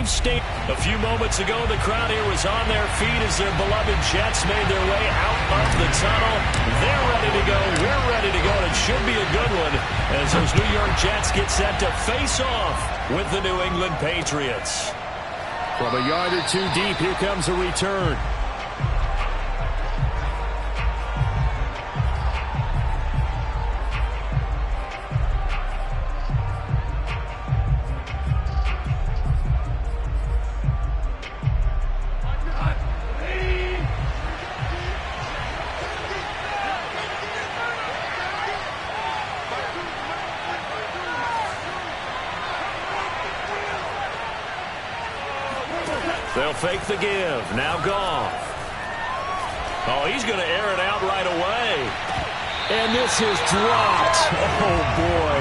they've stayed. A few moments ago, the crowd here was on their feet as their beloved Jets made their way out of the tunnel. They're ready to go. We're ready to go. And it should be a good one as those New York Jets get set to face off with the New England Patriots. From a yard or two deep, here comes a return. They'll fake the give. Now Goff. Oh, he's going to air it out right away. And this is dropped. Oh, boy.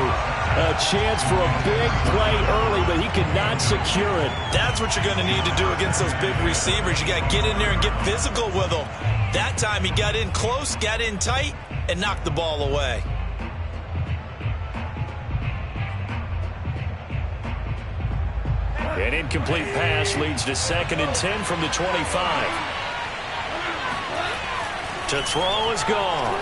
A chance for a big play early, but he could not secure it. That's what you're going to need to do against those big receivers. You got to get in there and get physical with them. That time he got in close, got in tight, and knocked the ball away. An incomplete pass leads to 2nd and 10 from the 25. To throw is gone.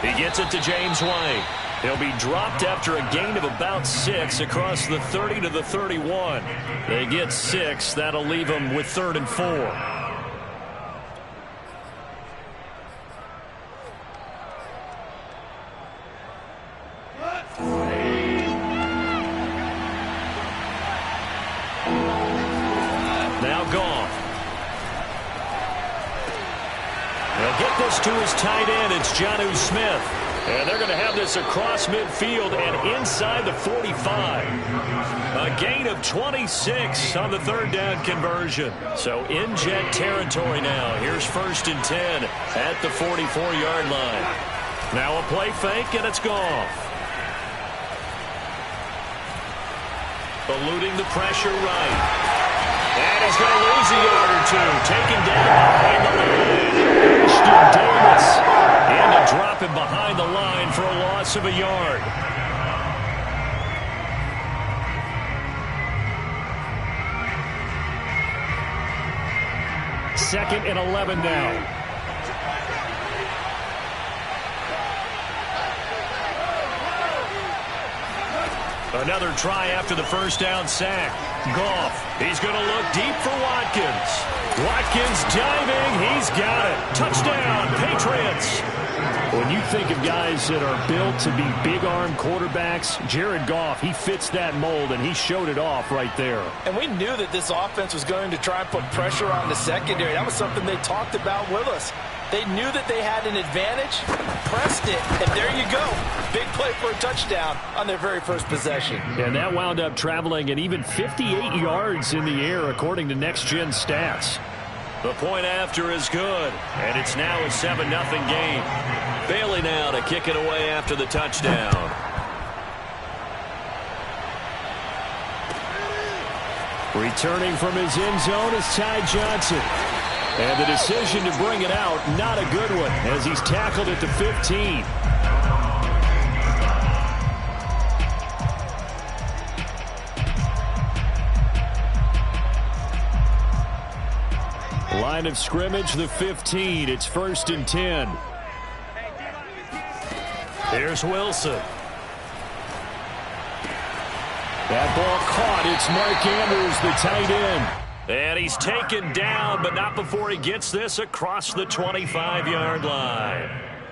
He gets it to James White. He'll be dropped after a gain of about 6 across the 30 to the 31. They get 6. That'll leave them with 3rd and 4. To his tight end, it's Jonnu Smith. And they're going to have this across midfield and inside the 45. A gain of 26 on the 3rd down conversion. So in Jet territory now. Here's 1st and 10 at the 44-yard line. Now a play fake, and it's Goff. Eluding the pressure right. And he's going to lose a yard or two. Taken down behind the line. Davis. And a drop him behind the line for a loss of a yard. Second and 11 now. Another try after the 1st down sack. Goff. He's going to look deep for Watkins. Watkins diving. He's got it. Touchdown, Patriots. When you think of guys that are built to be big-arm quarterbacks, Jared Goff, he fits that mold, and he showed it off right there. And we knew that this offense was going to try and put pressure on the secondary. That was something they talked about with us. They knew that they had an advantage, pressed it, and there you go. Big play for a touchdown on their very first possession. And that wound up traveling an even 58 yards in the air, according to Next Gen stats. The point after is good, and it's now a 7-0 game. Bailey now to kick it away after the touchdown. Returning from his end zone is Ty Johnson. And the decision to bring it out, not a good one, as he's tackled at the 15. Line of scrimmage, the 15. It's 1st and 10. Here's Wilson. That ball caught. It's Mark Andrews, the tight end. And he's taken down, but not before he gets this across the 25-yard line.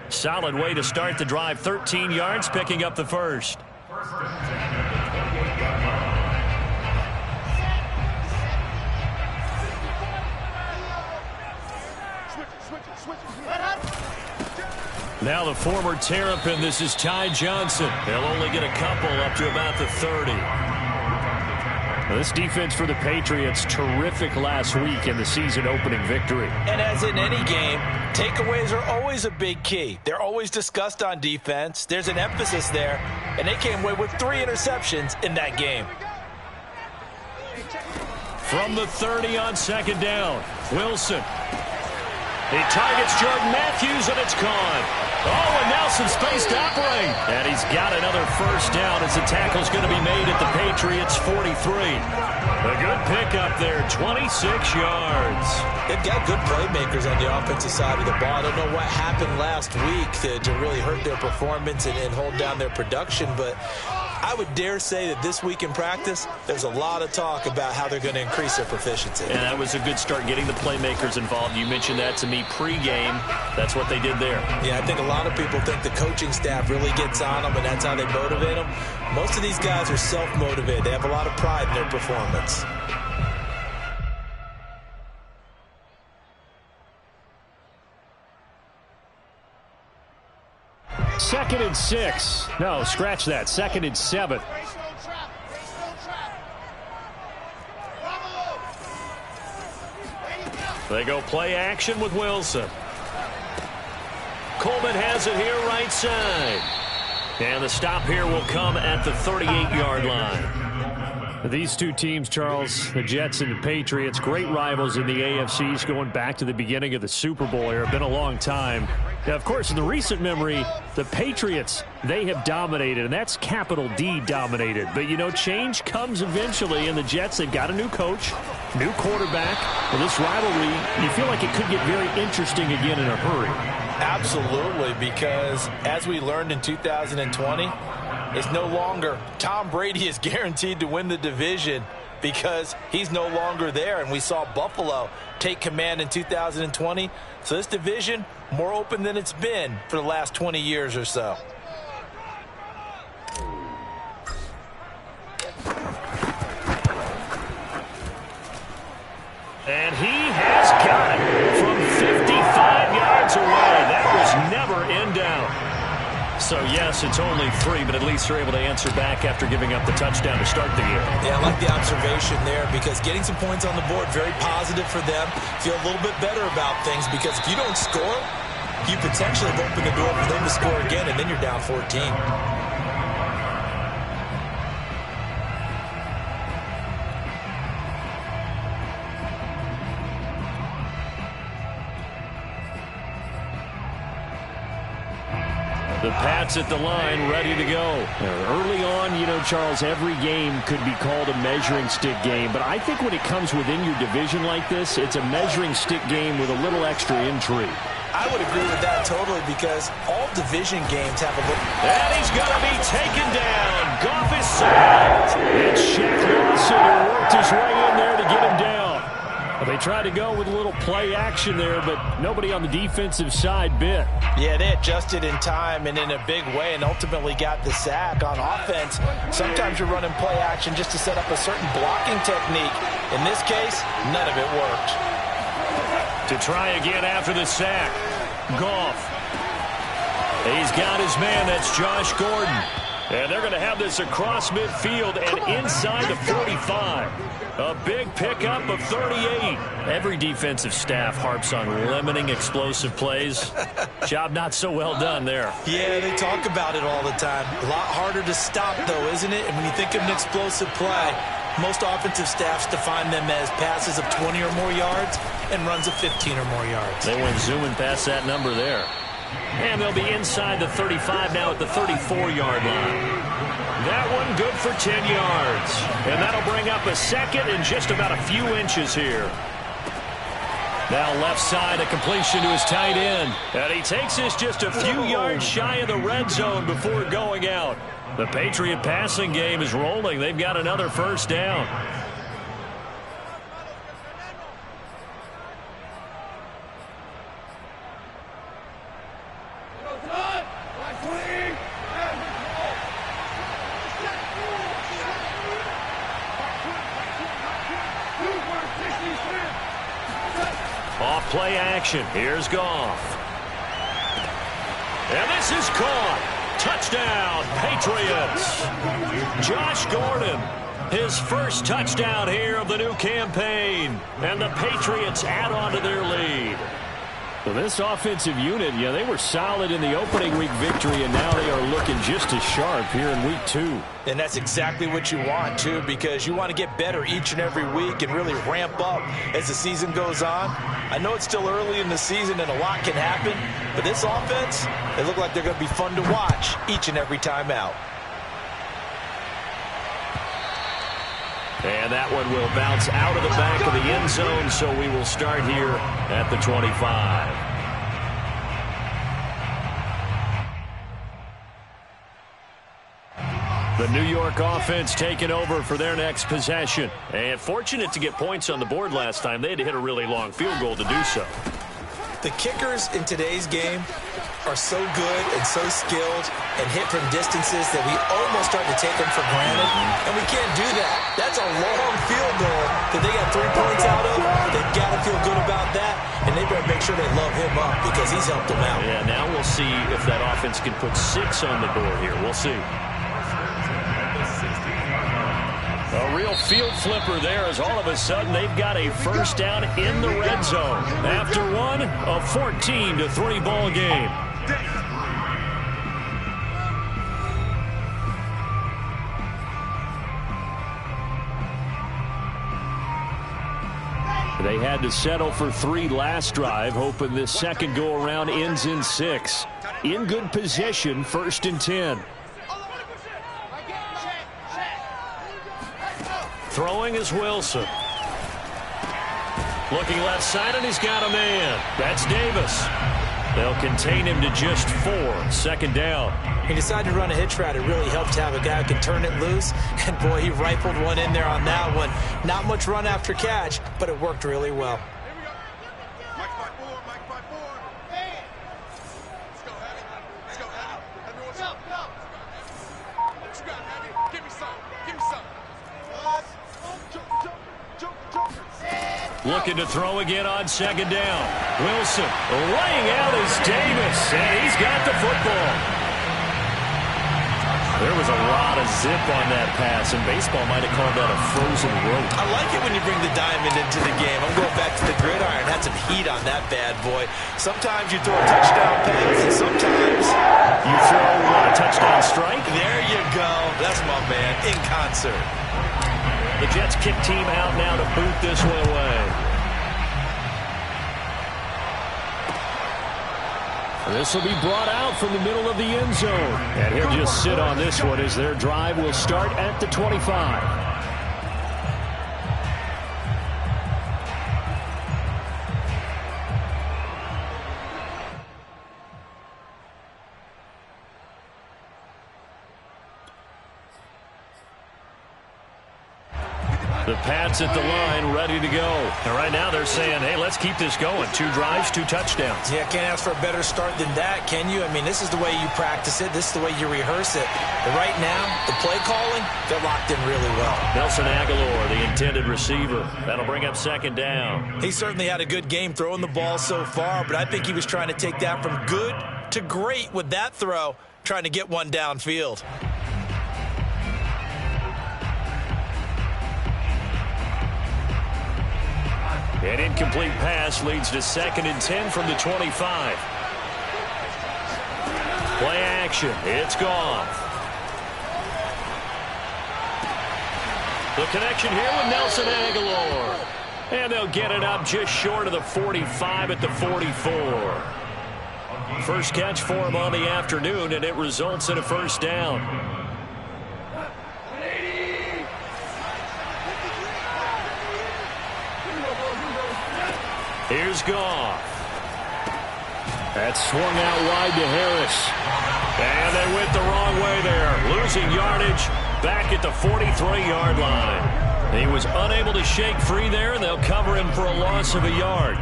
Solid way to start the drive. 13 yards, picking up the first. Now the former Terrapin, this is Ty Johnson. They'll only get a couple up to about the 30. This defense for the Patriots, terrific last week in the season-opening victory. And as in any game, takeaways are always a big key. They're always discussed on defense. There's an emphasis there, and they came away with 3 interceptions in that game. From the 30 on 2nd down, Wilson. He targets Jordan Matthews, and it's gone. Oh, and now some space to operate. And he's got another first down as the tackle's going to be made at the Patriots' 43. A pickup there, 26 yards. They've got good playmakers on the offensive side of the ball. I don't know what happened last week to really hurt their performance and hold down their production, but I would dare say that this week in practice, there's a lot of talk about how they're going to increase their proficiency. And that was a good start, getting the playmakers involved. You mentioned that to me pregame. That's what they did there. Yeah, I think a lot of people think the coaching staff really gets on them, and that's how they motivate them. Most of these guys are self-motivated. They have a lot of pride in their performance. Second and 6. No, scratch that. Second and 7. They go play action with Wilson. Coleman has it here right side. And the stop here will come at the 38-yard line. These two teams, Charles, the Jets and the Patriots, great rivals in the AFCs going back to the beginning of the Super Bowl era. Been a long time. Now, of course, in the recent memory, the Patriots, they have dominated, and that's capital D dominated. But, you know, change comes eventually, and the Jets, they've got a new coach, new quarterback. Well, this rivalry, you feel like it could get very interesting again in a hurry. Absolutely, because as we learned in 2020, it's no longer Tom Brady is guaranteed to win the division because he's no longer there. And we saw Buffalo take command in 2020. So this division, more open than it's been for the last 20 years or so. And he has got it from 55 yards away. That was never in doubt. So, yes, it's only 3, but at least they're able to answer back after giving up the touchdown to start the year. Yeah, I like the observation there because getting some points on the board, very positive for them. Feel a little bit better about things because if you don't score, you potentially have opened the door for them to score again, and then you're down 14. The Pats at the line, ready to go. Early on, you know, Charles, every game could be called a measuring stick game. But I think when it comes within your division like this, it's a measuring stick game with a little extra intrigue. I would agree with that totally because all division games have a little... And he's going to be taken down. Goff is sacked. It's Shaq Lawson who worked his way in there to get him down. They tried to go with a little play action there, but nobody on the defensive side bit. Yeah, they adjusted in time and in a big way and ultimately got the sack. On offense, sometimes you're running play action just to set up a certain blocking technique. In this case, none of it worked. To try again after the sack, Goff. He's got his man, that's Josh Gordon. And they're going to have this across midfield and inside the 45. A big pickup of 38. Every defensive staff harps on limiting explosive plays. Job not so well done there. Yeah, they talk about it all the time. A lot harder to stop, though, isn't it? And when you think of an explosive play, most offensive staffs define them as passes of 20 or more yards and runs of 15 or more yards. They went zooming past that number there. And they'll be inside the 35 now at the 34-yard line. That one good for 10 yards. And that'll bring up a second in just about a few inches here. Now left side, a completion to his tight end. And he takes this just a few yards shy of the red zone before going out. The Patriot passing game is rolling. They've got another first down. Off play action. Here's Goff. And this is caught. Touchdown, Patriots. Josh Gordon, his first touchdown here of the new campaign. And the Patriots add on to their lead. Well, this offensive unit, yeah, they were solid in the opening week victory, and now they are looking just as sharp here in week 2. And that's exactly what you want, too, because you want to get better each and every week and really ramp up as the season goes on. I know it's still early in the season and a lot can happen, but this offense, they look like they're going to be fun to watch each and every time out. And that one will bounce out of the back of the end zone, so we will start here at the 25. The New York offense taking over for their next possession. And fortunate to get points on the board last time. They had to hit a really long field goal to do so. The kickers in today's game are so good and so skilled and hit from distances that we almost start to take them for granted. And we can't do that. That's a long field goal that they got 3 points out of. They've got to feel good about that. And they better make sure they love him up because he's helped them out. Yeah, now we'll see if that offense can put 6 on the board here. We'll see. A real field flipper there as all of a sudden they've got a first down in the red zone. After one, a 14-3 ball game. They had to settle for 3 last drive, hoping this second go-around ends in 6. In good position, 1st and 10. Throwing is Wilson. Looking left side, and he's got a man. That's Davis. They'll contain him to just 4. 2nd down. He decided to run a hitch route. It really helped to have a guy who can turn it loose. And, boy, he rifled one in there on that one. Not much run after catch, but it worked really well. Looking to throw again on 2nd down. Wilson laying out is Davis, and he's got the football. There was a lot of zip on that pass, and baseball might have called that a frozen rope. I like it when you bring the diamond into the game. I'm going back to the gridiron. Had some heat on that bad boy. Sometimes you throw a touchdown pass, and sometimes you throw a touchdown strike. There you go. That's my man, in concert. The Jets kick team out now to boot this one away. This will be brought out from the middle of the end zone. And he'll just sit on this one as their drive will start at the 25. The Pats at the line, ready to go. And right now they're saying, hey, let's keep this going. 2 drives, 2 touchdowns. Yeah, can't ask for a better start than that, can you? I mean, this is the way you practice it. This is the way you rehearse it. But right now, the play calling, they're locked in really well. Nelson Aguilar, the intended receiver. That'll bring up 2nd down. He certainly had a good game throwing the ball so far, but I think he was trying to take that from good to great with that throw, trying to get one downfield. An incomplete pass leads to 2nd and 10 from the 25. Play action. It's gone. The connection here with Nelson Aguilar. And they'll get it up just short of the 45 at the 44. First catch for him on the afternoon, and it results in a first down. Here's Goff. That's swung out wide to Harris. And they went the wrong way there. Losing yardage back at the 43-yard line. He was unable to shake free there, and they'll cover him for a loss of a yard.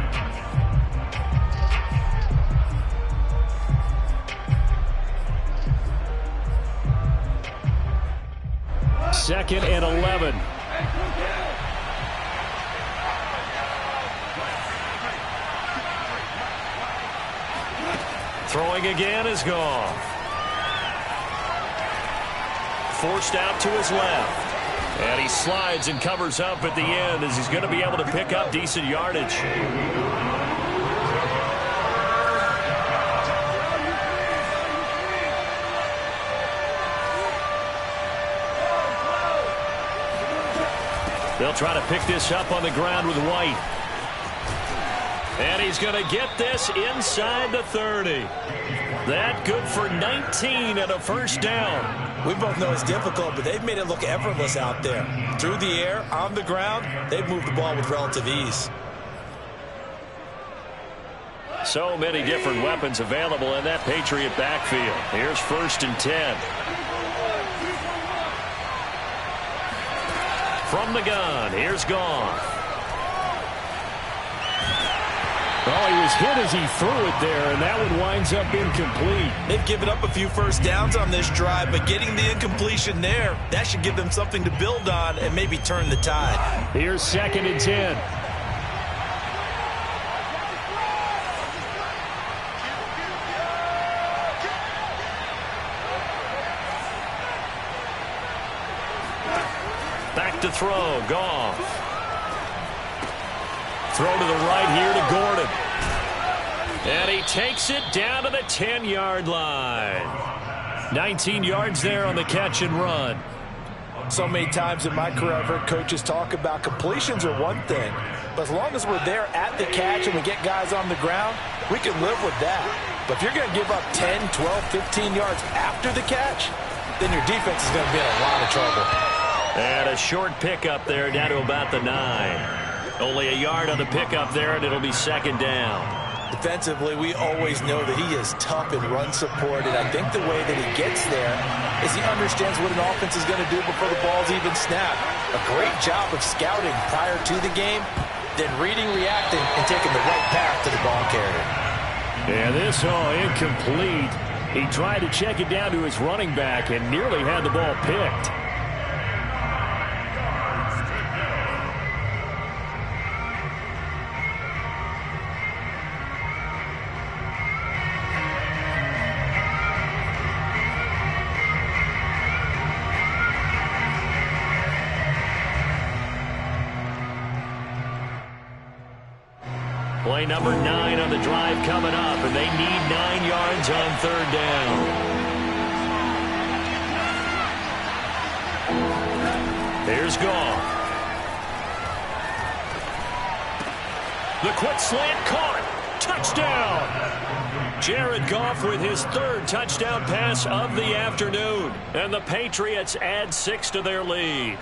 Second and 11. Throwing again is Goff. Forced out to his left. And he slides and covers up at the end as he's going to be able to pick up decent yardage. They'll try to pick this up on the ground with White. And he's going to get this inside the 30. That good for 19 and a first down. We both know it's difficult, but they've made it look effortless out there. Through the air, on the ground, they've moved the ball with relative ease. So many different weapons available in that Patriot backfield. Here's 1st and 10. From the gun, here's Goff. Oh, he was hit as he threw it there, and that one winds up incomplete. They've given up a few first downs on this drive, but getting the incompletion there, that should give them something to build on and maybe turn the tide. Here's 2nd and 10. Back to throw, Goff. Throw to the right here to Gordon. And he takes it down to the 10-yard line. 19 yards there on the catch and run. So many times in my career, I've heard coaches talk about completions are one thing. But as long as we're there at the catch and we get guys on the ground, we can live with that. But if you're going to give up 10, 12, 15 yards after the catch, then your defense is going to be in a lot of trouble. And a short pickup there down to about the 9. Only a yard on the pickup there, and it'll be 2nd down. Defensively, we always know that he is tough in run support, and I think the way that he gets there is he understands what an offense is going to do before the ball's even snapped. A great job of scouting prior to the game, then reading, reacting, and taking the right path to the ball carrier. Yeah, this incomplete. He tried to check it down to his running back and nearly had the ball picked. Play number 9 on the drive coming up, and they need 9 yards on 3rd down. Here's Goff. The quick slant caught. Touchdown. Jared Goff with his 3rd touchdown pass of the afternoon. And the Patriots add 6 to their lead.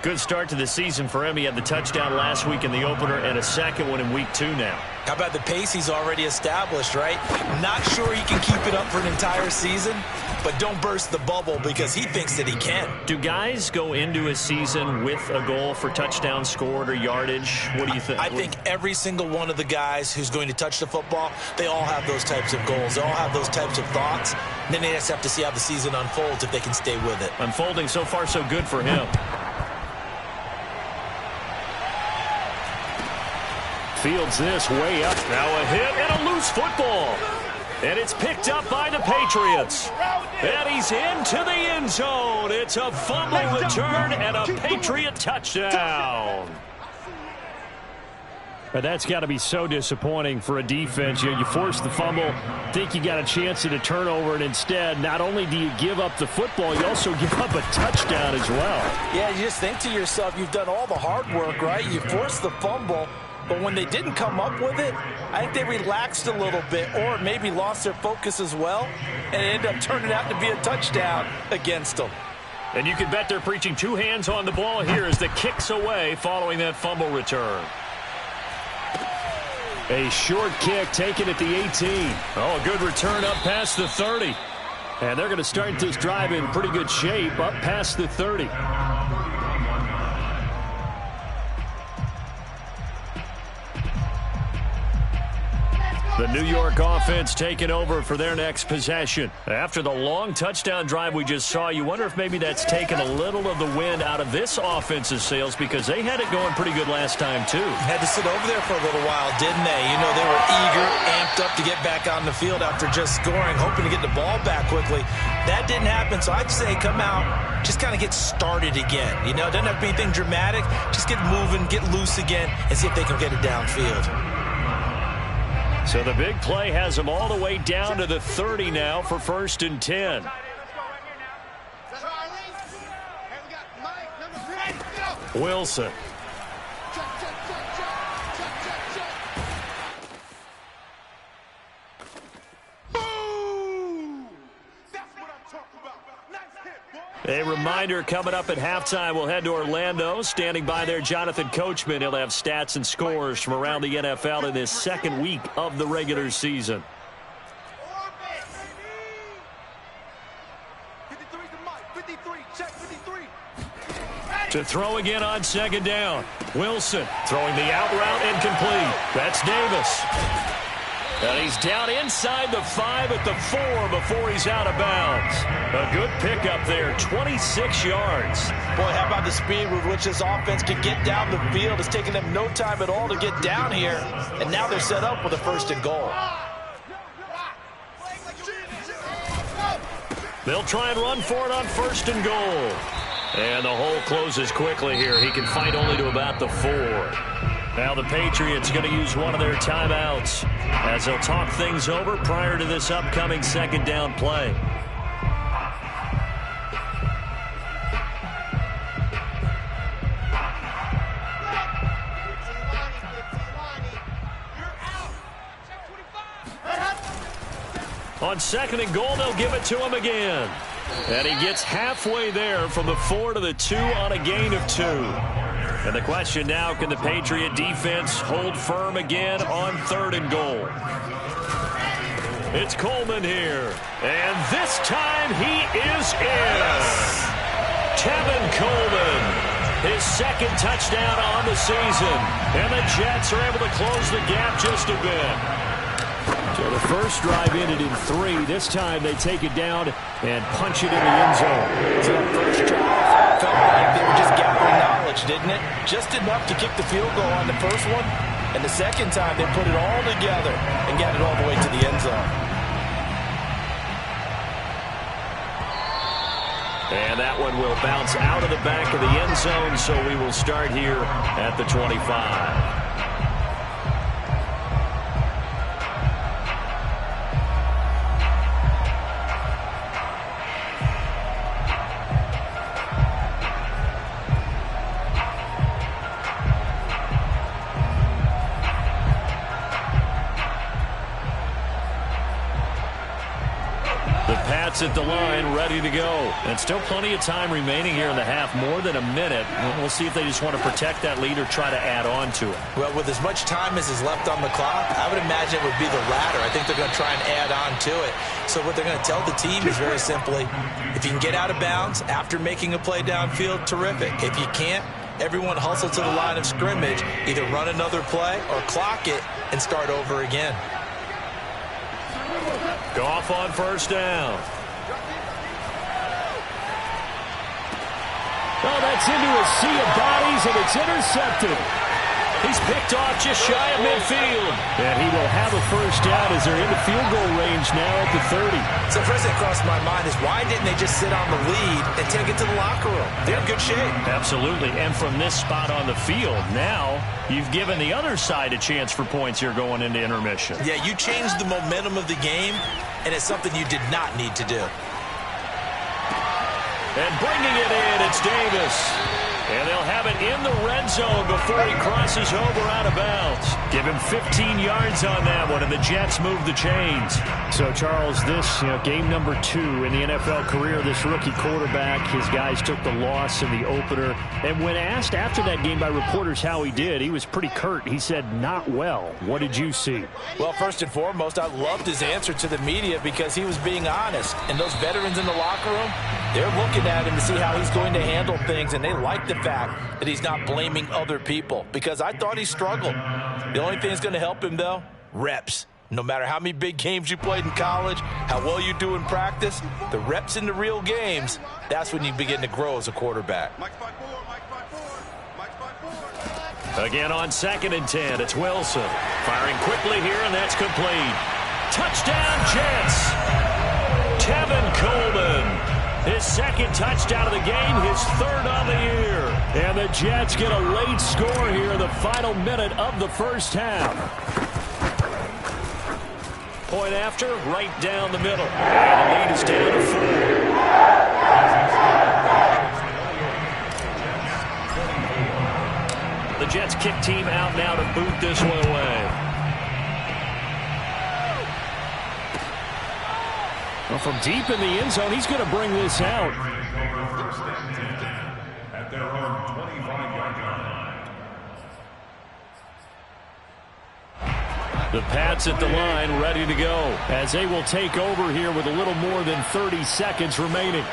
Good start to the season for him. He had the touchdown last week in the opener and a 2nd one in week 2 now. How about the pace he's already established, right? Not sure he can keep it up for an entire season, but don't burst the bubble because he thinks that he can. Do guys go into a season with a goal for touchdown scored or yardage? What do you think? I think every single one of the guys who's going to touch the football, they all have those types of goals. They all have those types of thoughts. And then they just have to see how the season unfolds if they can stay with it. Unfolding so far so good for him. Fields this way up. Now a hit and a loose football. And it's picked up by the Patriots. And he's into the end zone. It's a fumble return and a Patriot touchdown. But that's got to be so disappointing for a defense. You force the fumble, think you got a chance at a turnover, and instead, not only do you give up the football, you also give up a touchdown as well. Yeah, you just think to yourself, you've done all the hard work, right? You force the fumble. But when they didn't come up with it, I think they relaxed a little bit or maybe lost their focus as well, and it ended up turning out to be a touchdown against them. And you can bet they're preaching 2 hands on the ball here as the kick's away following that fumble return. A short kick taken at the 18. Oh, a good return up past the 30. And they're going to start this drive in pretty good shape up past the 30. The New York offense taking over for their next possession. After the long touchdown drive we just saw, you wonder if maybe that's taken a little of the wind out of this offense's sails because they had it going pretty good last time, too. Had to sit over there for a little while, didn't they? You know, they were eager, amped up to get back on the field after just scoring, hoping to get the ball back quickly. That didn't happen, so I'd say come out, just kind of get started again. You know, it doesn't have to be anything dramatic. Just get moving, get loose again, and see if they can get it downfield. So the big play has them all the way down to the 30 now for 1st and 10. Wilson. Boom! That's what I'm talking about. Nice hit. A reminder coming up at halftime, we'll head to Orlando. Standing by there, Jonathan Coachman. He'll have stats and scores from around the NFL in this second week of the regular season. To throw again on second down. Wilson throwing the out route incomplete. That's Davis. And he's down inside the 5 at the 4 before he's out of bounds. A good pickup there, 26 yards. Boy, how about the speed with which this offense can get down the field? It's taken them no time at all to get down here. And now they're set up with a 1st and goal. They'll try and run for it on 1st and goal. And the hole closes quickly here. He can fight only to about the 4. Now the Patriots going to use one of their timeouts as they'll talk things over prior to this upcoming 2nd down play. On 2nd and goal, they'll give it to him again. And he gets halfway there from the 4 to the 2 on a gain of 2. And the question now, can the Patriot defense hold firm again on 3rd and goal? It's Coleman here. And this time he is in. Tevin Coleman, his 2nd touchdown on the season. And the Jets are able to close the gap just a bit. So the first drive ended in 3. This time they take it down and punch it in the end zone. So that first drive felt like they were just gathering knowledge, didn't it? Just enough to kick the field goal on the first one. And the second time they put it all together and got it all the way to the end zone. And that one will bounce out of the back of the end zone, so we will start here at the 25. At the line, ready to go. And still plenty of time remaining here in the half, more than a minute. We'll see if they just want to protect that lead or try to add on to it. Well, with as much time as is left on the clock, I would imagine it would be the latter. I think they're going to try and add on to it. So what they're going to tell the team is very simply, if you can get out of bounds after making a play downfield, terrific. If you can't, everyone hustle to the line of scrimmage, either run another play or clock it and start over again. Goff on 1st down. Oh, that's into a sea of bodies, and it's intercepted. He's picked off just shy of midfield. And he will have a 1st down as they're into field goal range now at the 30. So first thing crossed my mind is, why didn't they just sit on the lead and take it to the locker room? They're in good shape. Absolutely. And from this spot on the field, now you've given the other side a chance for points here going into intermission. Yeah, you changed the momentum of the game, and it's something you did not need to do. And bringing it in, it's Davis. And they'll have it in the red zone before he crosses over out of bounds. Give him 15 yards on that one, and the Jets move the chains. So, Charles, this game number 2 in the NFL career, this rookie quarterback, his guys took the loss in the opener. And when asked after that game by reporters how he did, he was pretty curt. He said, not well. What did you see? Well, first and foremost, I loved his answer to the media because he was being honest. And those veterans in the locker room, they're looking at him to see how he's going to handle things, and they like the fact that he's not blaming other people, because I thought he struggled. The only thing that's going to help him, though, reps. No matter how many big games you played in college, how well you do in practice, the reps in the real games, that's when you begin to grow as a quarterback. Again on 2nd and 10, it's Wilson. Firing quickly here, and that's complete. Touchdown, Jets! Tevin Coleman. His 2nd touchdown of the game, his 3rd on the year. And the Jets get a late score here in the final minute of the first half. Point after, right down the middle. And the lead is down to 4. The Jets kick team out now to boot this one away. Well, from deep in the end zone, he's going to bring this out. first and 10 at their own 25-yard line. The Pats at the line, ready to go, as they will take over here with a little more than 30 seconds remaining.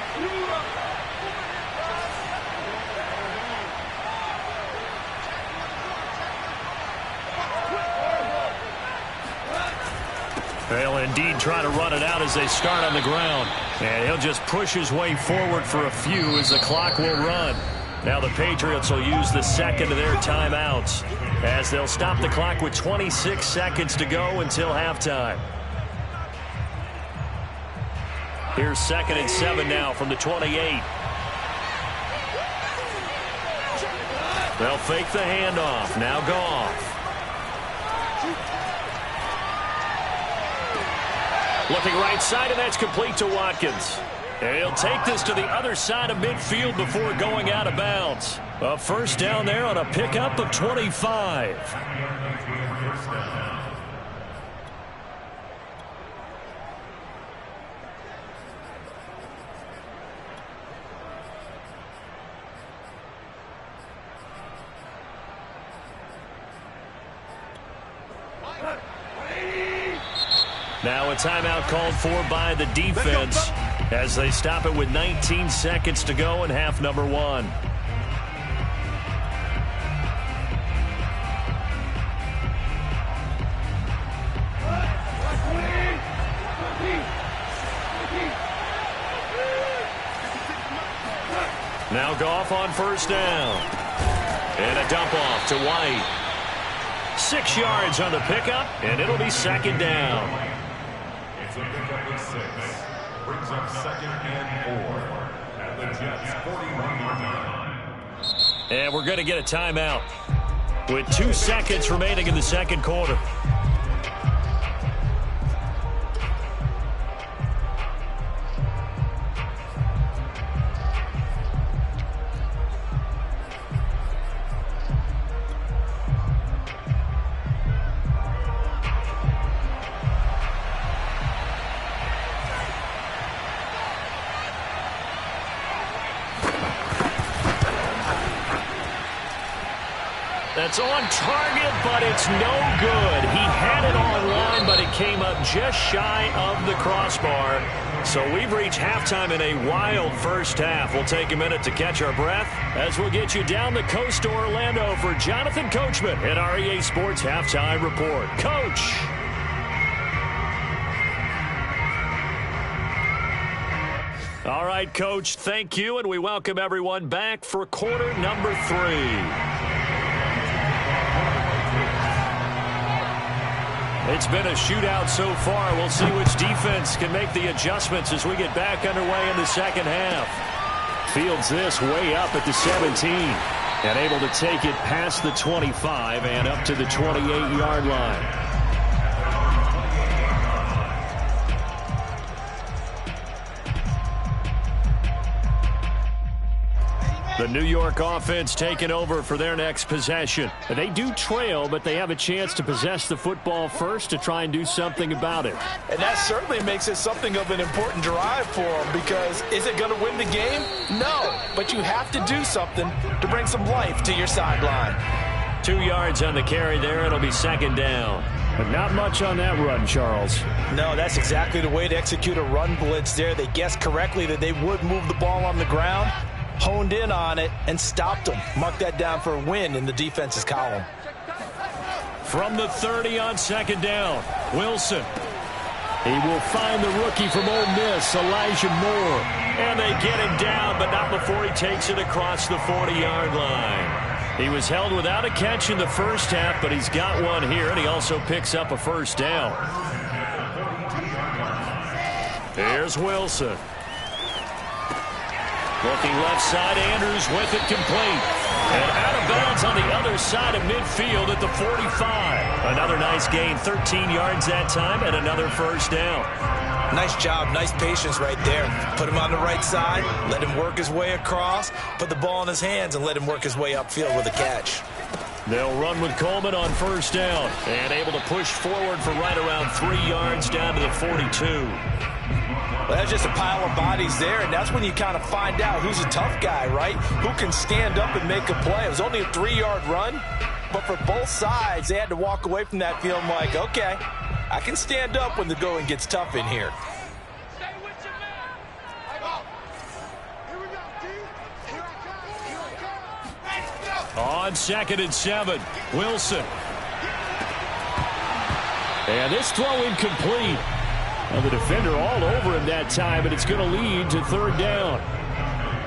They'll indeed try to run it out as they start on the ground. And he'll just push his way forward for a few as the clock will run. Now the Patriots will use the second of their timeouts as they'll stop the clock with 26 seconds to go until halftime. Here's 2nd and 7 now from the 28. They'll fake the handoff. Now Goff. Looking right side, and that's complete to Watkins. And he'll take this to the other side of midfield before going out of bounds. A first down there on a pickup of 25. Now a timeout called for by the defense as they stop it with 19 seconds to go in half number 1. Now Goff on first down. And a dump off to White. 6 yards on the pickup, and it'll be 2nd down. It's a pickup of 6. Brings up 2nd and 4 at the Jets' 41-yard line. And we're going to get a timeout with 2 seconds remaining in the second quarter. That's on target, but it's no good. He had it on line, but it came up just shy of the crossbar. So we've reached halftime in a wild first half. We'll take a minute to catch our breath as we'll get you down the coast to Orlando for Jonathan Coachman at our EA Sports Halftime Report. Coach. All right, Coach, thank you, and we welcome everyone back for quarter number 3. It's been a shootout so far. We'll see which defense can make the adjustments as we get back underway in the second half. Fields this way up at the 17 and able to take it past the 25 and up to the 28-yard line. The New York offense taking over for their next possession. They do trail, but they have a chance to possess the football first to try and do something about it. And that certainly makes it something of an important drive for them, because is it going to win the game? No, but you have to do something to bring some life to your sideline. 2 yards on the carry there. It'll be 2nd down. But not much on that run, Charles. No, that's exactly the way to execute a run blitz there. They guessed correctly that they would move the ball on the ground, honed in on it, and stopped them. Mark that down for a win in the defense's column. From the 30 on 2nd down, Wilson. He will find the rookie from Ole Miss, Elijah Moore. And they get him down, but not before he takes it across the 40-yard line. He was held without a catch in the first half, but he's got one here, and he also picks up a first down. Here's Wilson. Looking left side, Andrews with it complete. And out of bounds on the other side of midfield at the 45. Another nice gain, 13 yards that time, and another first down. Nice job, nice patience right there. Put him on the right side, let him work his way across, put the ball in his hands, and let him work his way upfield with a catch. They'll run with Coleman on first down, and able to push forward for right around 3 yards down to the 42. Well, that's just a pile of bodies there, and that's when you kind of find out who's a tough guy, right? Who can stand up and make a play. It was only a 3-yard run, but for both sides, they had to walk away from that feeling like, okay, I can stand up when the going gets tough in here. On 2nd and 7, Wilson. And this throw incomplete. Well, the defender all over him that time, but it's going to lead to 3rd down.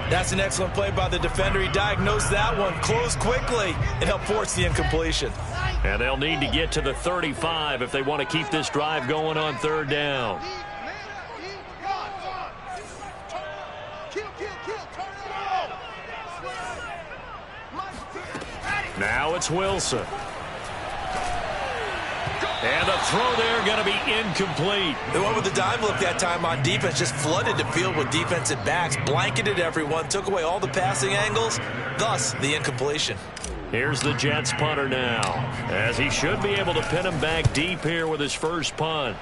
That's an excellent play by the defender. He diagnosed that one, closed quickly, and helped force the incompletion. And they'll need to get to the 35 if they want to keep this drive going on 3rd down. Now it's Wilson. And the throw there going to be incomplete. They went with the dime look that time on defense, just flooded the field with defensive backs, blanketed everyone, took away all the passing angles, thus the incompletion. Here's the Jets punter now, as he should be able to pin him back deep here with his first punt.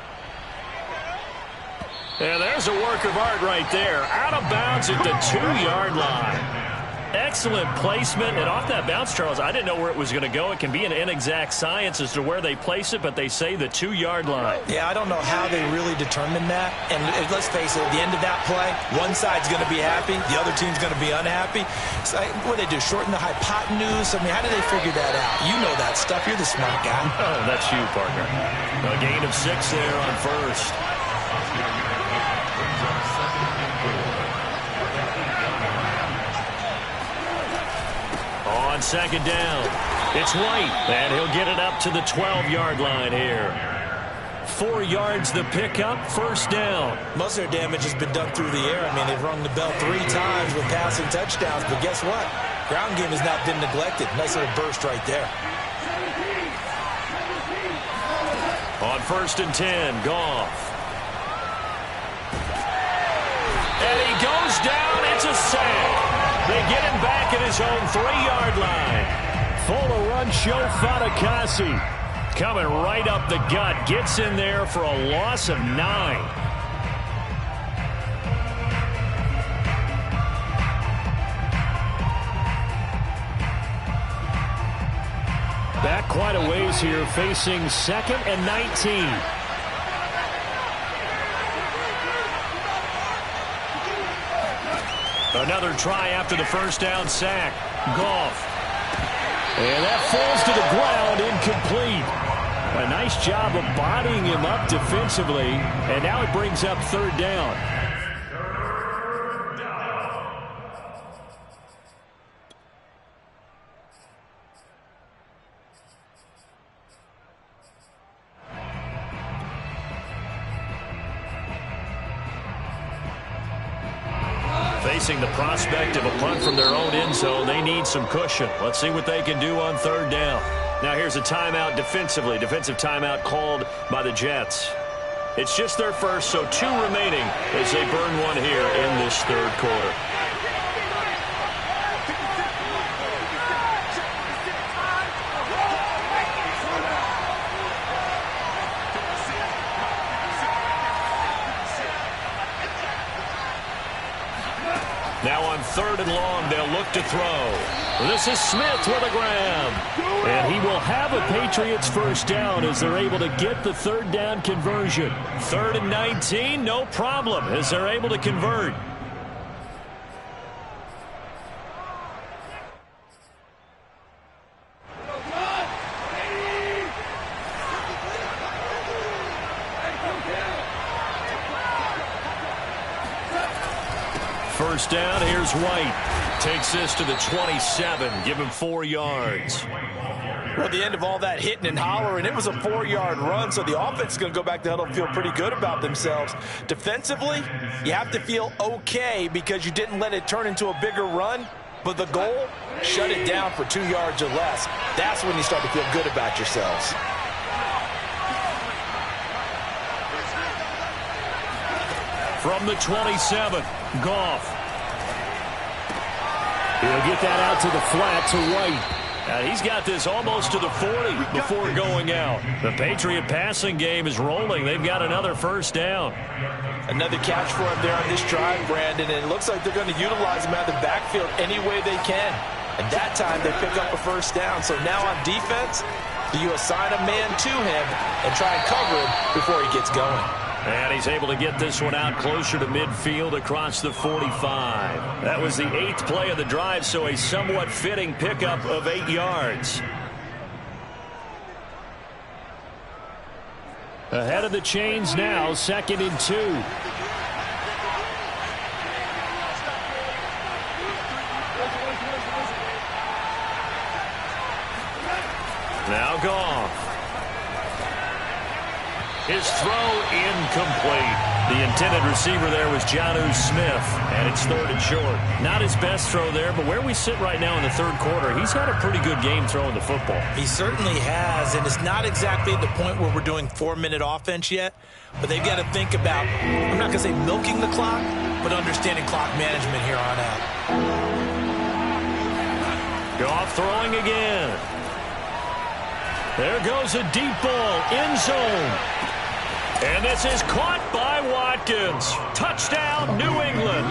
And there's a work of art right there. Out of bounds at the 2-yard line. Excellent placement, and off that bounce, Charles, I didn't know where it was going to go. It can be an inexact science as to where they place it, but they say the 2-yard line. Yeah, I don't know how they really determined that. And let's face it, at the end of that play, one side's going to be happy, the other team's going to be unhappy. So what do they do, shorten the hypotenuse? I mean, how do they figure that out? You know that stuff. You're the smart guy. Oh, that's you, partner. A gain of 6 there on 1st. On 2nd down, it's White, and he'll get it up to the 12-yard line here. 4 yards the pickup, 1st down. Most of their damage has been done through the air. I mean, they've rung the bell 3 times with passing touchdowns, but guess what? Ground game has not been neglected. Nice little burst right there. On 1st and 10, Goff. And he goes down, it's a sack. They get him back at his own 3-yard line. Full of run show Fatukasi. Coming right up the gut. Gets in there for a loss of 9. Back quite a ways here, facing 2nd and 19. Another try after the 1st down sack. Goff. And that falls to the ground, incomplete. A nice job of bodying him up defensively, and now it brings up 3rd down. Facing the prospect of a punt from their own end zone, they need some cushion. Let's see what they can do on 3rd down. Now here's a timeout defensively. Defensive timeout called by the Jets. It's just their first, so 2 remaining as they burn one here in this 3rd quarter. Now on 3rd and long, they'll look to throw. This is Smith with a grab. And he will have a Patriots 1st down as they're able to get the 3rd down conversion. 3rd and 19, no problem as they're able to convert. First down, here's White. Takes this to the 27, give him 4 yards. Well, at the end of all that hitting and hollering, it was a 4-yard run, so the offense is going to go back to huddle and feel pretty good about themselves. Defensively, you have to feel okay because you didn't let it turn into a bigger run, but the goal, shut it down for 2 yards or less. That's when you start to feel good about yourselves. From the 27, Goff. He'll get that out to the flat to White. He's got this almost to the 40 before going out. The Patriot passing game is rolling. They've got another first down. Another catch for him there on this drive, Brandon, and it looks like they're going to utilize him out of the backfield any way they can. And that time they pick up a first down. So now on defense, do you assign a man to him and try and cover him before he gets going? And he's able to get this one out closer to midfield across the 45. That was the 8th play of the drive, so a somewhat fitting pickup of 8 yards. Ahead of the chains now, 2nd and 2. Now Goff. His throw incomplete. The intended receiver there was Jonnu Smith, and it's 3rd and short. Not his best throw there, but where we sit right now in the 3rd quarter, he's had a pretty good game throwing the football. He certainly has, and it's not exactly at the point where we're doing 4-minute offense yet, but they've got to think about, I'm not going to say milking the clock, but understanding clock management here on out. Goff throwing again. There goes a deep ball, end zone. And this is caught by Watkins. Touchdown, New England.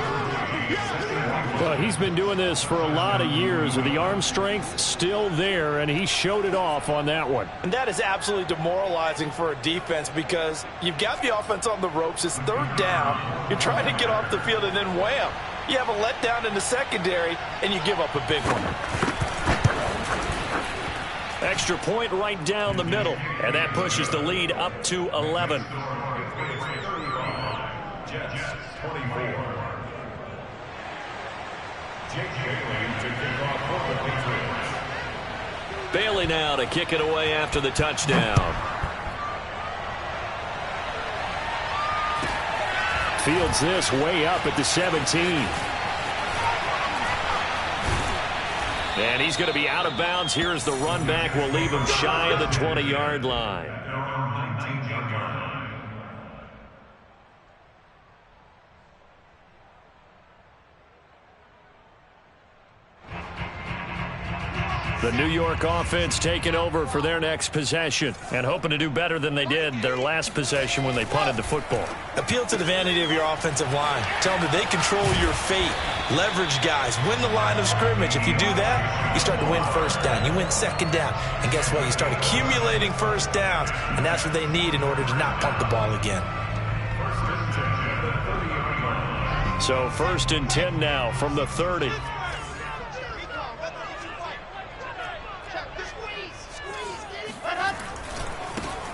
Well, he's been doing this for a lot of years, with the arm strength still there, and he showed it off on that one. And that is absolutely demoralizing for a defense, because you've got the offense on the ropes. It's 3rd down. You're trying to get off the field, and then wham, you have a letdown in the secondary, and you give up a big one. Extra point right down the middle, and that pushes the lead up to 11. Jets 24. Jake Bailey to kick off for the Patriots. Bailey now to kick it away after the touchdown. Fields this way up at the 17. And he's going to be out of bounds. Here's the run back. Will leave him shy of the 20-yard line. The New York offense taking over for their next possession and hoping to do better than they did their last possession when they punted the football. Appeal to the vanity of your offensive line. Tell them that they control your fate. Leverage guys. Win the line of scrimmage. If you do that, you start to win first down. You win 2nd down. And guess what? You start accumulating first downs. And that's what they need in order to not punt the ball again. So 1st and 10 now from the 30.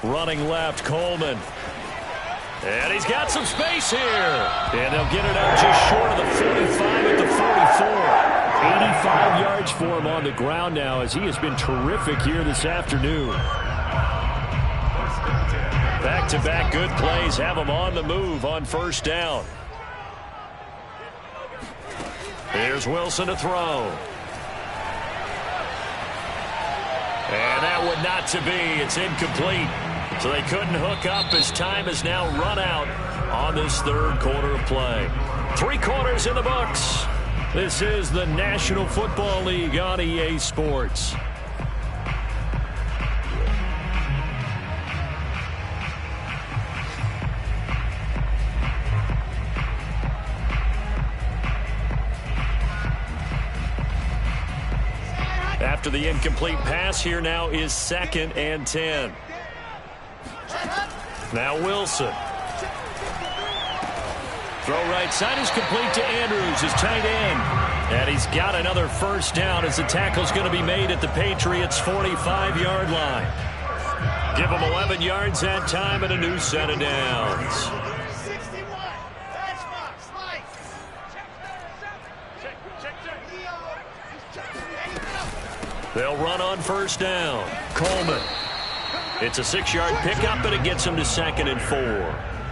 Running left, Coleman. And he's got some space here. And they'll get it out just short of the 45 at the 44. 85 yards for him on the ground now, as he has been terrific here this afternoon. Back-to-back good plays have him on the move on 1st down. Here's Wilson to throw. And that would not to be. It's incomplete. So they couldn't hook up as time has now run out on this 3rd quarter of play. 3 quarters in the books. This is the National Football League on EA Sports. After the incomplete pass, here now is 2nd and 10. Now Wilson. Throw right side is complete to Andrews, his tight end. And he's got another first down as the tackle's going to be made at the Patriots' 45-yard line. Give them 11 yards that time and a new set of downs. They'll run on 1st down. Coleman. It's a 6-yard pickup, but it gets him to 2nd and 4.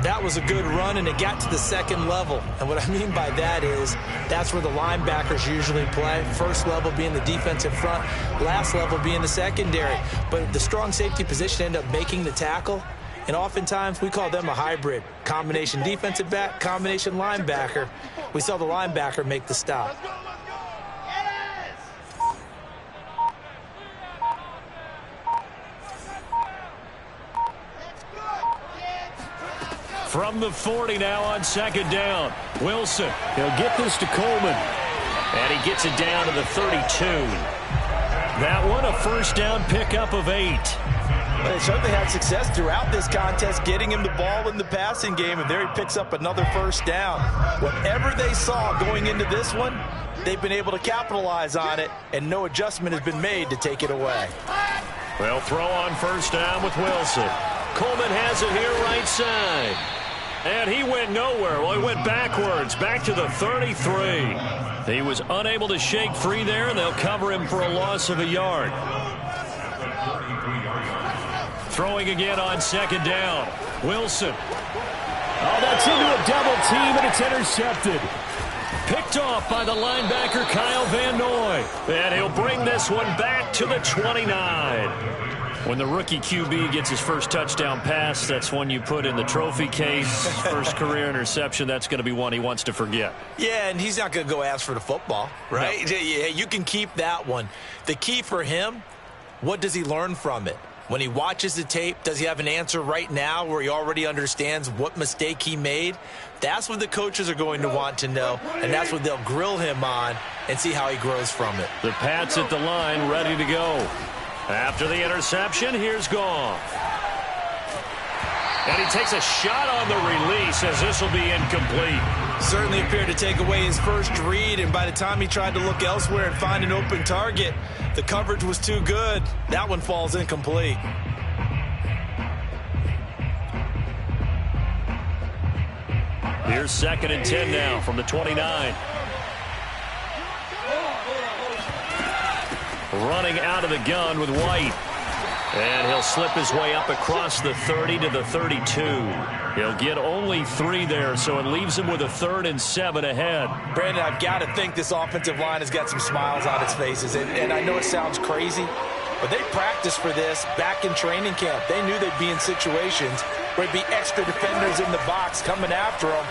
That was a good run, and it got to the 2nd level. And what I mean by that is that's where the linebackers usually play. 1st level being the defensive front, last level being the secondary. But the strong safety position ended up making the tackle. And oftentimes we call them a hybrid. Combination defensive back, combination linebacker. We saw the linebacker make the stop. From the 40 now on second down. Wilson. He'll get this to Coleman. And he gets it down to the 32. That one a first down pickup of 8. They certainly had success throughout this contest getting him the ball in the passing game, and there he picks up another first down. Whatever they saw going into this one, they've been able to capitalize on it, and no adjustment has been made to take it away. Well, throw on first down with Wilson. Coleman has it here right side. And he went nowhere. Well, he went backwards, back to the 33. He was unable to shake free there, and they'll cover him for a loss of a yard. Throwing again on second down. Wilson. Oh, that's into a double team, and it's intercepted. Picked off by the linebacker, Kyle Van Noy. And he'll bring this one back to the 29. When the rookie QB gets his first touchdown pass, that's one you put in the trophy case. First career interception, that's going to be one he wants to forget. Yeah, and he's not going to go ask for the football, right? No. Yeah, you can keep that one. The key for him, what does he learn from it? When he watches the tape, does he have an answer right now where he already understands what mistake he made? That's what the coaches are going to want to know, and that's what they'll grill him on and see how he grows from it. The Pats at the line, ready to go. After the interception, here's Goff. And he takes a shot on the release as this will be incomplete. Certainly appeared to take away his first read, and by the time he tried to look elsewhere and find an open target, the coverage was too good. That one falls incomplete. Here's 2nd and 10 now from the 29. Running out of the gun with White. And he'll slip his way up across the 30 to the 32. He'll get only 3 there, so it leaves him with a 3rd and 7 ahead. Brandon, I've got to think this offensive line has got some smiles on its faces. And I know it sounds crazy, but they practiced for this back in training camp. They knew they'd be in situations where there'd be extra defenders in the box coming after them,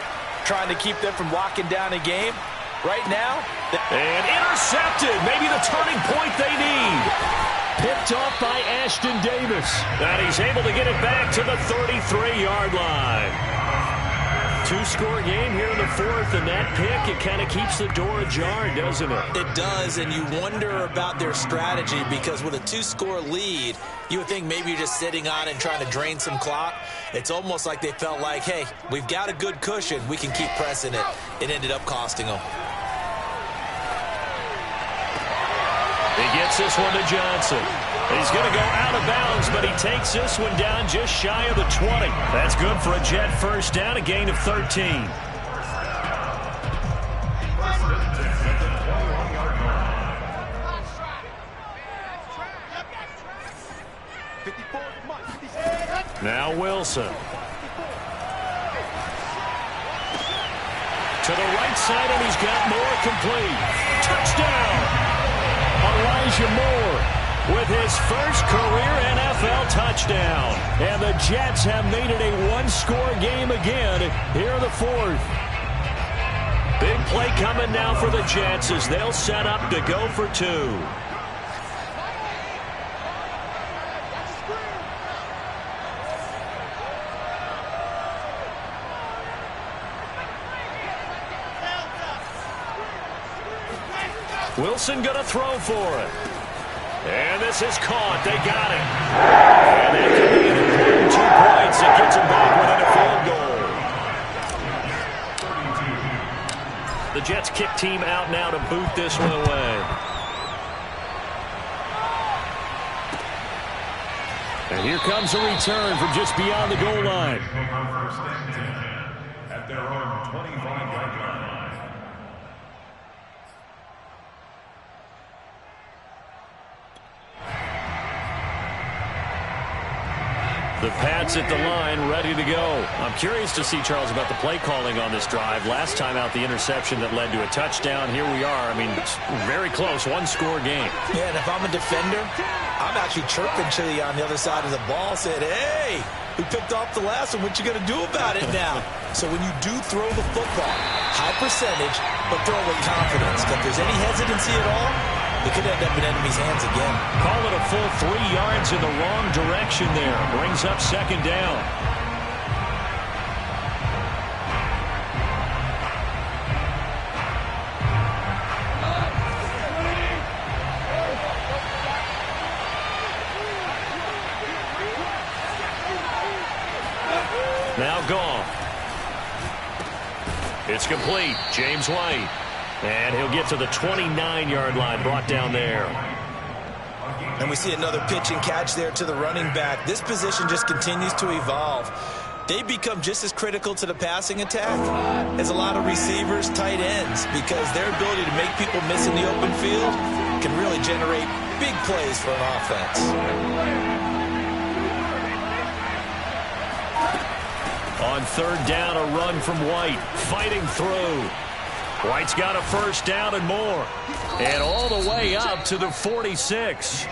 trying to keep them from locking down a game. Right now, and intercepted. Maybe the turning point they need. Picked off by Ashton Davis. And he's able to get it back to the 33-yard line. 2-score game here in the 4th, and that pick, it kind of keeps the door ajar, doesn't it? It does, and you wonder about their strategy, because with a 2-score lead, you would think maybe you're just sitting on it and trying to drain some clock. It's almost like they felt like, hey, we've got a good cushion. We can keep pressing it. It ended up costing them. He gets this one to Johnson. He's going to go out of bounds, but he takes this one down just shy of the 20. That's good for a Jet first down, a gain of 13. Now Wilson. To the right side, and he's got Moore complete. Touchdown! Elijah Moore with his first career NFL touchdown. And the Jets have made it a 1-score game again here in the 4th. Big play coming now for the Jets as they'll set up to go for 2. Wilson going to throw for it. And this is caught. They got it. And that could be an important 2 points. It gets them back within a field goal. The Jets kick team out now to boot this one away. And here comes a return from just beyond the goal line. At their own 25-yard line. The Pats at the line, ready to go. I'm curious to see, Charles, about the play calling on this drive. Last time out, the interception that led to a touchdown. Here we are. I mean, it's very close, 1-score game. Yeah, and if I'm a defender, I'm actually chirping to you on the other side of the ball, saying, hey, we picked off the last one. What you going to do about it now? So when you do throw the football, high percentage, but throw with confidence. If there's any hesitancy at all, it could end up in enemy's hands again. Call it a full 3 yards in the wrong direction there. Brings up 2nd down. Now Goff. It's complete. James White. And he'll get to the 29-yard line, brought down there. And we see another pitch and catch there to the running back. This position just continues to evolve. They become just as critical to the passing attack as a lot of receivers, tight ends, because their ability to make people miss in the open field can really generate big plays for an offense. On third down, a run from White, fighting through. White's got a first down and more. And all the way up to the 46.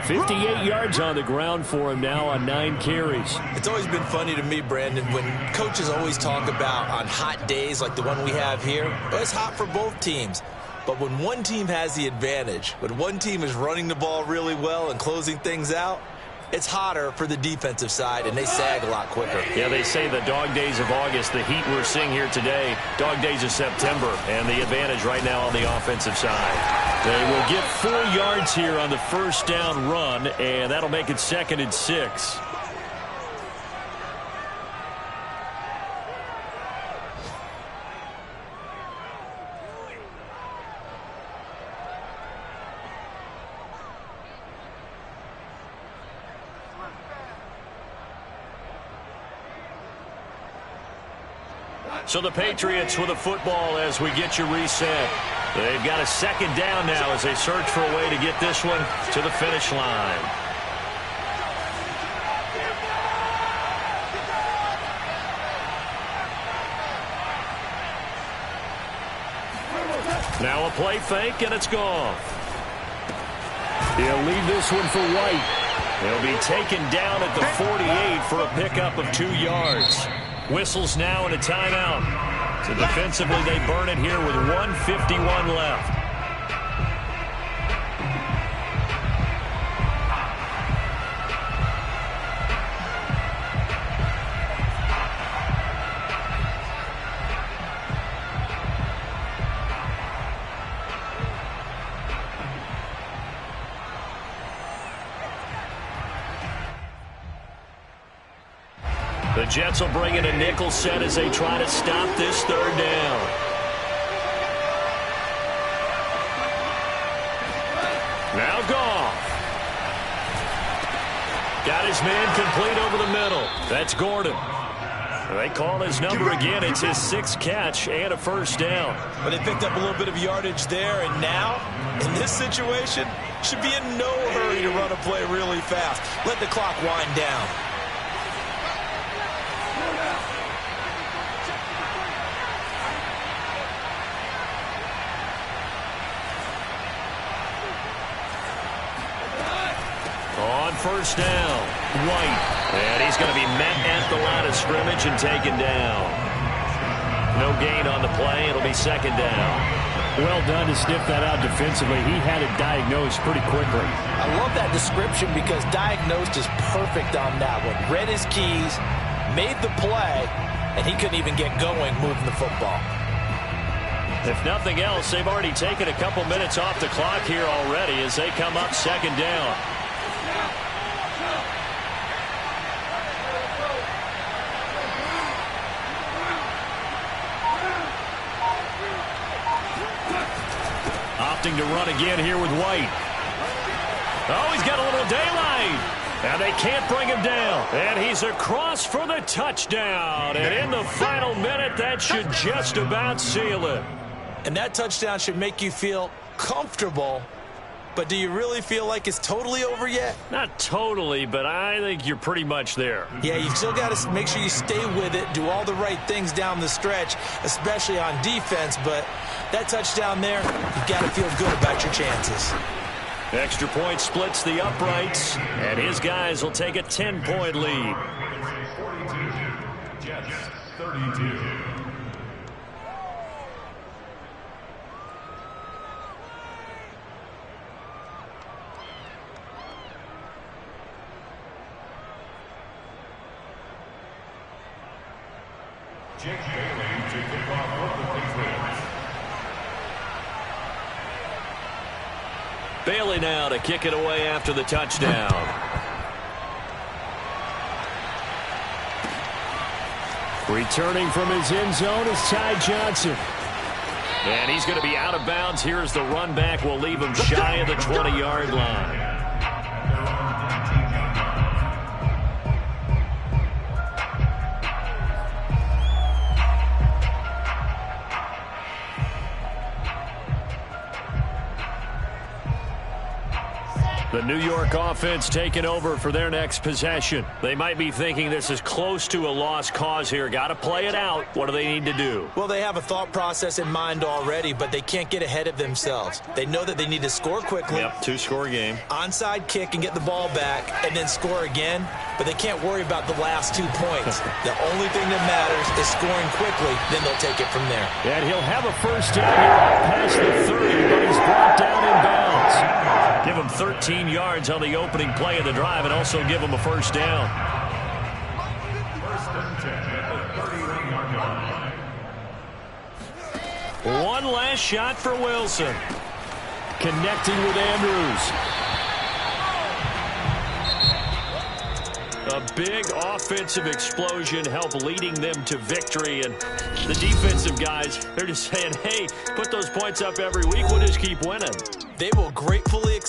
58 yards on the ground for him now on 9 carries. It's always been funny to me, Brandon, when coaches always talk about on hot days like the one we have here, well, it's hot for both teams. But when one team has the advantage, when one team is running the ball really well and closing things out, it's hotter for the defensive side, and they sag a lot quicker. Yeah, they say the dog days of August, the heat we're seeing here today, dog days of September, and the advantage right now on the offensive side. They will get 4 yards here on the first down run, and that'll make it 2nd and 6. So the Patriots with a football as we get you reset. They've got a 2nd down now as they search for a way to get this one to the finish line. Now a play fake, and it's gone. He'll leave this one for White. He'll be taken down at the 48 for a pickup of 2 yards. Whistles now and a timeout. So defensively, they burn it here with 1:51 left. The Jets will bring in a nickel set as they try to stop this 3rd down. Now Goff. Got his man complete over the middle. That's Gordon. They call his number again. It's his 6th catch and a first down. But they picked up a little bit of yardage there, and now, in this situation, should be in no hurry to run a play really fast. Let the clock wind down. On first down, White. And he's going to be met at the line of scrimmage and taken down. No gain on the play. It'll be 2nd down. Well done to sniff that out defensively. He had it diagnosed pretty quickly. I love that description because diagnosed is perfect on that one. Read his keys, made the play, and he couldn't even get going moving the football. If nothing else, they've already taken a couple minutes off the clock here already as they come up 2nd down. Opting to run again here with White. Oh, he's got a little daylight. And they can't bring him down. And he's across for the touchdown. And in the final minute, that should just about seal it. And that touchdown should make you feel comfortable. But do you really feel like it's totally over yet? Not totally, but I think you're pretty much there. Yeah, you've still got to make sure you stay with it, do all the right things down the stretch, especially on defense. But that touchdown there, you've got to feel good about your chances. Extra point splits the uprights, and his guys will take a 10-point lead. 42, Jets 32. Jake Bailey to kick off for the Patriots. Bailey now to kick it away after the touchdown. Returning from his end zone is Ty Johnson. And he's going to be out of bounds. Here's the run back. We'll leave him shy of the 20-yard line. The New York offense taking over for their next possession. They might be thinking this is close to a lost cause here. Got to play it out. What do they need to do? Well, they have a thought process in mind already, but they can't get ahead of themselves. They know that they need to score quickly. Yep, two-score game. Onside kick and get the ball back and then score again, but they can't worry about the last 2 points. The only thing that matters is scoring quickly, then they'll take it from there. And he'll have a first down here up past the 30, but he's brought down in bounds. Give him 13 yards on the opening play of the drive and also give him a first down. First and 10 at the 31-yard line. One last shot for Wilson. Connecting with Andrews. A big offensive explosion helped leading them to victory. And the defensive guys, they're just saying, hey, put those points up every week. We'll just keep winning. They will gratefully accept